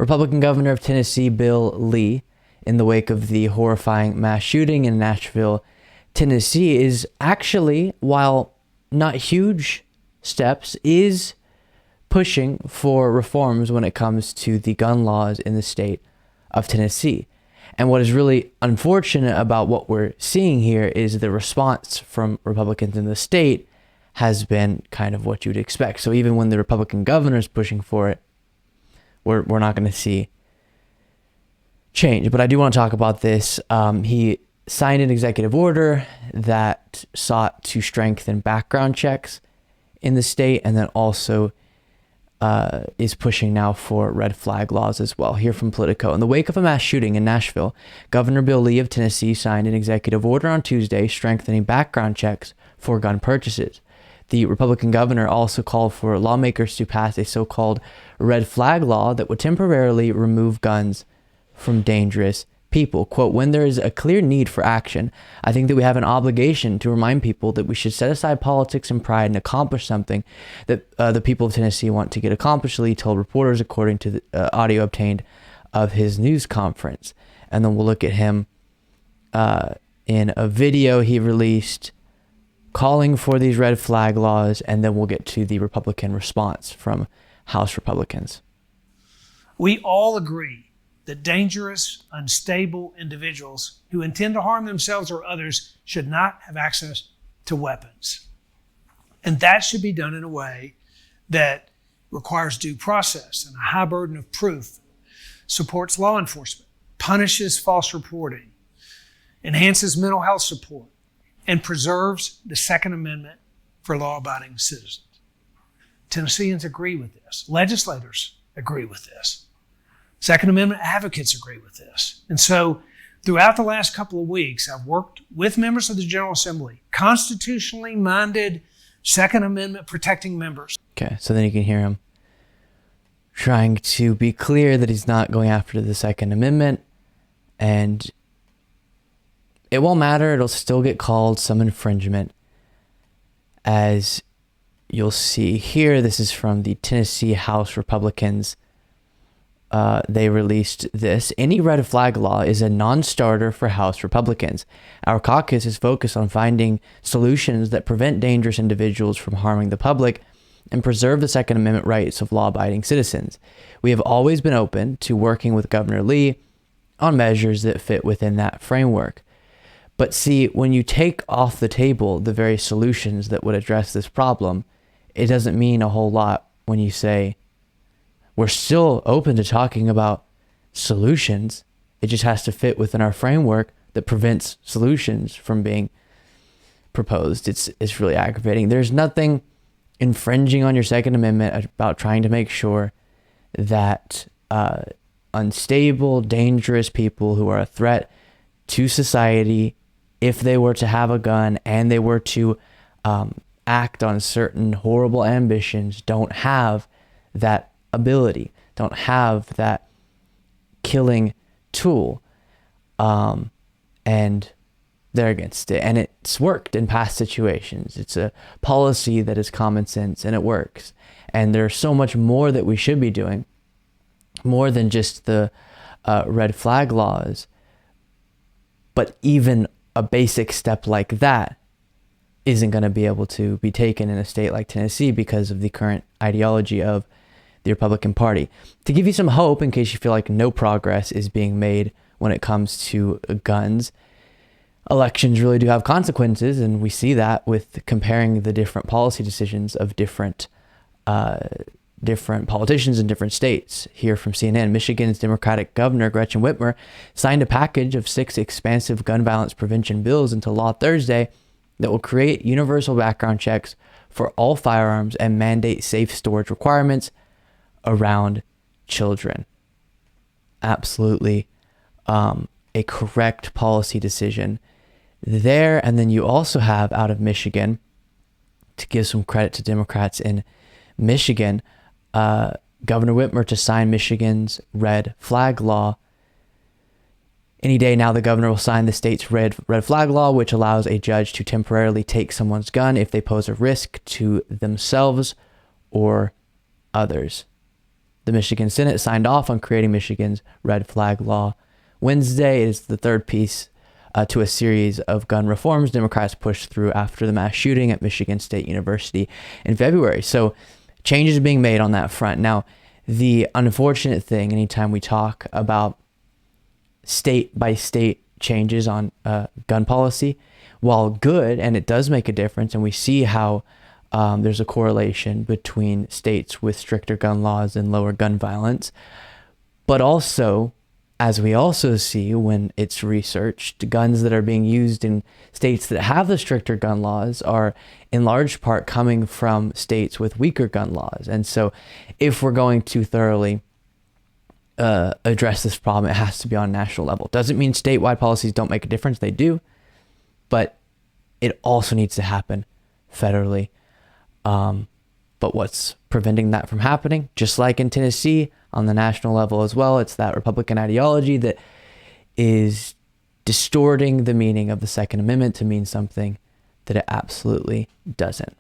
Republican Governor of Tennessee Bill Lee, in the wake of the horrifying mass shooting in Nashville, Tennessee, is actually, while not huge steps, is pushing for reforms when it comes to the gun laws in the state of Tennessee. And what is really unfortunate about what we're seeing here is the response from Republicans in the state has been kind of what you'd expect. So even when the Republican governor is pushing for it, we're not going to see change. But I do want to talk about this. He signed an executive order that sought to strengthen background checks in the state, and then also is pushing now for red flag laws as well. Here from Politico. In the wake of a mass shooting in Nashville, Governor Bill Lee of Tennessee signed an executive order on Tuesday strengthening background checks for gun purchases. The Republican governor also called for lawmakers to pass a so-called red flag law that would temporarily remove guns from dangerous people. Quote, when there is a clear need for action, I think that we have an obligation to remind people that we should set aside politics and pride and accomplish something that the people of Tennessee want to get accomplished, Lee told reporters, according to the audio obtained of his news conference. And then we'll look at him in a video he released calling for these red flag laws, and then we'll get to the Republican response from House Republicans. We all agree that dangerous, unstable individuals who intend to harm themselves or others should not have access to weapons. And that should be done in a way that requires due process and a high burden of proof, supports law enforcement, punishes false reporting, enhances mental health support, and preserves the Second Amendment for law-abiding citizens. Tennesseans agree with this. Legislators agree with this. Second Amendment advocates agree with this. And so throughout the last couple of weeks, I've worked with members of the General Assembly, constitutionally minded Second Amendment protecting members. Okay, so then you can hear him trying to be clear that he's not going after the Second Amendment, and it won't matter. It'll still get called some infringement. As you'll see here, this is from the Tennessee House Republicans. They released this. Any red flag law is a non-starter for House Republicans. Our caucus is focused on finding solutions that prevent dangerous individuals from harming the public and preserve the Second Amendment rights of law-abiding citizens. We have always been open to working with Governor Lee on measures that fit within that framework. But see, when you take off the table the very solutions that would address this problem, it doesn't mean a whole lot when you say, we're still open to talking about solutions. It just has to fit within our framework that prevents solutions from being proposed. It's really aggravating. There's nothing infringing on your Second Amendment about trying to make sure that unstable, dangerous people who are a threat to society, if they were to have a gun and they were to act on certain horrible ambitions, don't have that ability, don't have that killing tool, and they're against it. And it's worked in past situations. It's a policy that is common sense, and it works. And there's so much more that we should be doing, more than just the red flag laws. But even a basic step like that isn't going to be able to be taken in a state like Tennessee because of the current ideology of the Republican Party. To give you some hope, in case you feel like no progress is being made when it comes to guns, elections really do have consequences, and we see that with comparing the different policy decisions of different politicians in different states. Here from CNN, Michigan's Democratic Governor Gretchen Whitmer signed a package of 6 expansive gun violence prevention bills into law Thursday that will create universal background checks for all firearms and mandate safe storage requirements around children. Absolutely a correct policy decision there. And then you also have out of Michigan, to give some credit to Democrats in Michigan, Governor Whitmer to sign Michigan's red flag law. Any day now, the governor will sign the state's red flag law, which allows a judge to temporarily take someone's gun if they pose a risk to themselves or others. The Michigan Senate signed off on creating Michigan's red flag law Wednesday. It is the third piece to a series of gun reforms Democrats pushed through after the mass shooting at Michigan State University in February. So changes are being made on that front. Now, the unfortunate thing, anytime we talk about state by state changes on gun policy, while good, and it does make a difference, and we see how there's a correlation between states with stricter gun laws and lower gun violence, but also, as we also see when it's researched, guns that are being used in states that have the stricter gun laws are in large part coming from states with weaker gun laws. And so if we're going to thoroughly address this problem, it has to be on a national level. Doesn't mean statewide policies don't make a difference. They do. But it also needs to happen federally. But what's preventing that from happening? Just like in Tennessee, on the national level as well, it's that Republican ideology that is distorting the meaning of the Second Amendment to mean something that it absolutely doesn't.